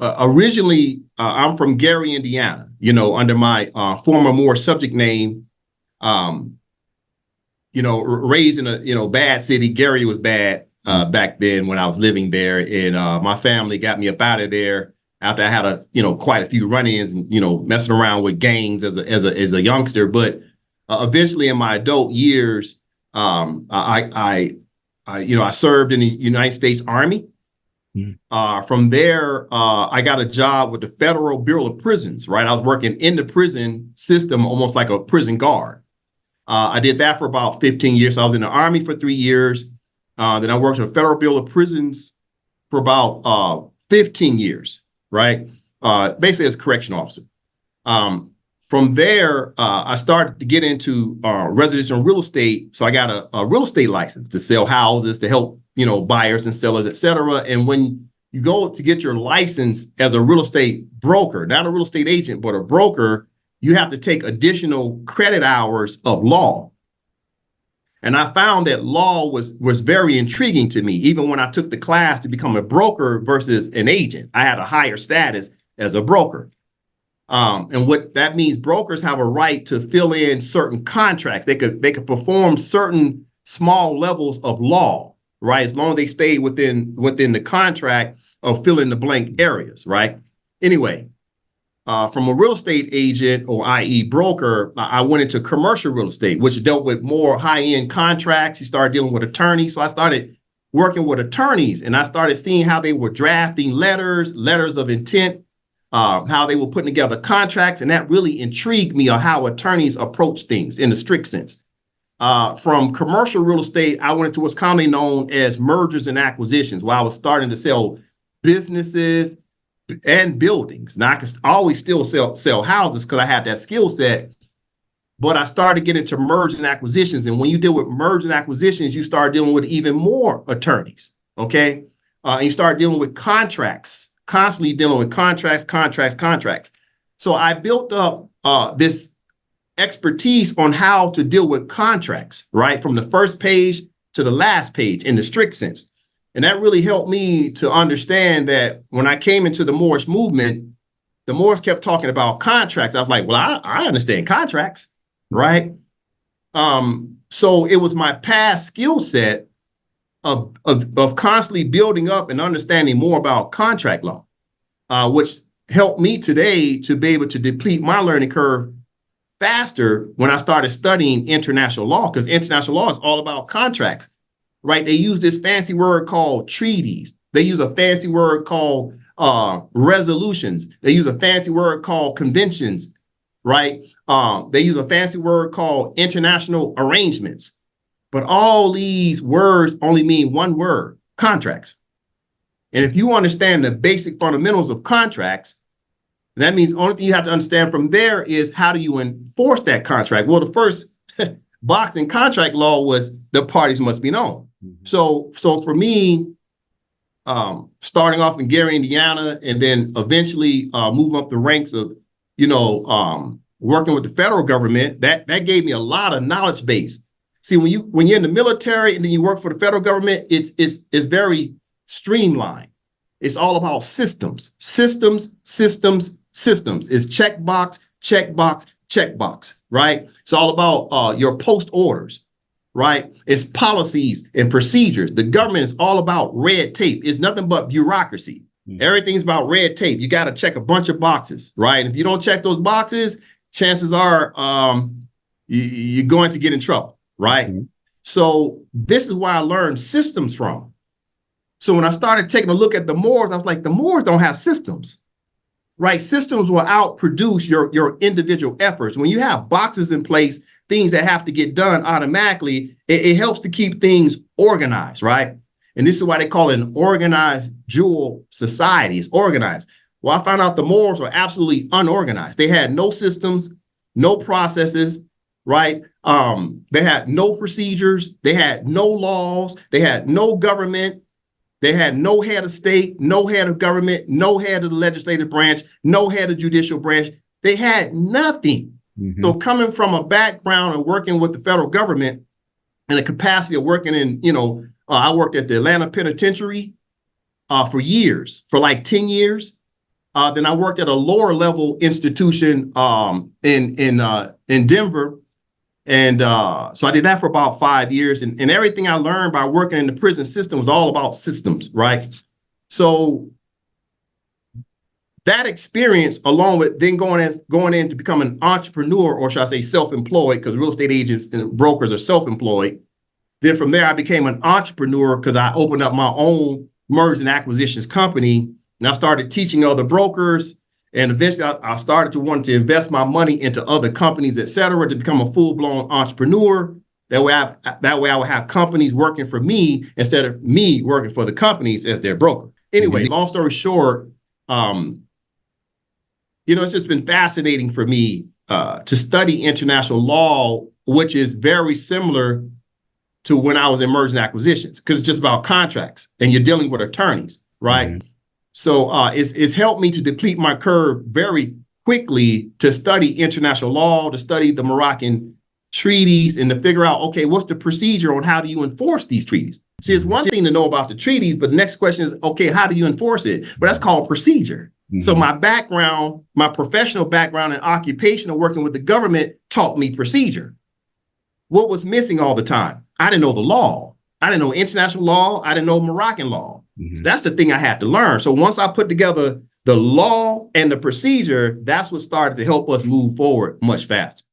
Originally, I'm from Gary, Indiana, under my former Moorish subject name, raised in a, bad city. Gary was bad back then when I was living there. And my family got me up out of there after I had quite a few run-ins and, messing around with gangs as a youngster. But eventually in my adult years, I served in the United States Army. From there, I got a job with the Federal Bureau of Prisons, right? I was working in the prison system, almost like a prison guard. I did that for about 15 years. So I was in the Army for 3 years. Then I worked in the Federal Bureau of Prisons for about 15 years, right? Basically as a correction officer. From there, I started to get into residential real estate. So I got a real estate license to sell houses, to help, buyers and sellers, et cetera. And when you go to get your license as a real estate broker, not a real estate agent, but a broker, you have to take additional credit hours of law. And I found that law was very intriguing to me, even when I took the class to become a broker versus an agent. I had a higher status as a broker. And what that means, brokers have a right to fill in certain contracts. They could perform certain small levels of law, right? As long as they stay within the contract of fill in the blank areas, right? Anyway, from a real estate agent, or i.e. broker, I went into commercial real estate, which dealt with more high-end contracts. You started dealing with attorneys. So I started working with attorneys, and I started seeing how they were drafting letters of intent, how they were putting together contracts. And that really intrigued me on how attorneys approach things in the strict sense. From commercial real estate, I went into what's commonly known as mergers and acquisitions, where I was starting to sell businesses and buildings. Now I could always still sell houses because I had that skill set, but I started getting into mergers and acquisitions. And when you deal with mergers and acquisitions, you start dealing with even more attorneys. Okay. And you start dealing with contracts, constantly dealing with contracts. So I built up this expertise on how to deal with contracts, right? From the first page to the last page in the strict sense. And that really helped me to understand that when I came into the Moorish movement, the Moors kept talking about contracts. I was like, well, I understand contracts, right? So it was my past skill set of constantly building up and understanding more about contract law, which helped me today to be able to deplete my learning curve faster when I started studying international law, because international law is all about contracts. Right? They use this fancy word called treaties. They use a fancy word called resolutions. They use a fancy word called conventions, right? They use a fancy word called international arrangements. But all these words only mean one word: contracts. And if you understand the basic fundamentals of contracts, that means the only thing you have to understand from there is how do you enforce that contract? Well, the first box in contract law was the parties must be known. So for me, starting off in Gary, Indiana, and then eventually moving up the ranks of, working with the federal government, that gave me a lot of knowledge base. See, when you're in the military and then you work for the federal government, it's very streamlined. It's all about systems. It's checkbox, right? It's all about your post orders. Right? It's policies and procedures. The government is all about red tape. It's nothing but bureaucracy. Everything's about red tape. You got to check a bunch of boxes, right? If you don't check those boxes, chances are you're going to get in trouble, right? So this is where I learned systems from. So when I started taking a look at the Moors, I was like, the Moors don't have systems, right? Systems will outproduce your individual efforts. When you have boxes in place, things that have to get done automatically, it helps to keep things organized, right? And this is why they call it an organized dual society. It's organized. Well, I found out the Moors were absolutely unorganized. They had no systems, no processes, right? They had no procedures. They had no laws. They had no government. They had no head of state, no head of government, no head of the legislative branch, no head of judicial branch. They had nothing. So coming from a background of working with the federal government and the capacity of working in, I worked at the Atlanta Penitentiary for years, for like 10 years. Then I worked at a lower level institution in Denver. And so I did that for about 5 years. And everything I learned by working in the prison system was all about systems, right? So that experience, along with then going in to become an entrepreneur, or should I say self-employed, because real estate agents and brokers are self-employed. Then from there, I became an entrepreneur because I opened up my own mergers and acquisitions company. And I started teaching other brokers. And eventually I started to want to invest my money into other companies, et cetera, to become a full-blown entrepreneur. That way I would have companies working for me instead of me working for the companies as their broker. Anyway, long story short, it's just been fascinating for me to study international law, which is very similar to when I was in mergers and acquisitions, because it's just about contracts and you're dealing with attorneys, right? Mm-hmm. So it's helped me to deplete my curve very quickly to study international law, to study the Moroccan treaties, and to figure out, okay, what's the procedure on how do you enforce these treaties? See, it's one thing to know about the treaties, but the next question is, okay, how do you enforce it? But that's called procedure. Mm-hmm. So my background, my professional background and occupational working with the government taught me procedure. What was missing all the time? I didn't know the law. I didn't know international law. I didn't know Moroccan law. Mm-hmm. So that's the thing I had to learn. So once I put together the law and the procedure, that's what started to help us move forward much faster.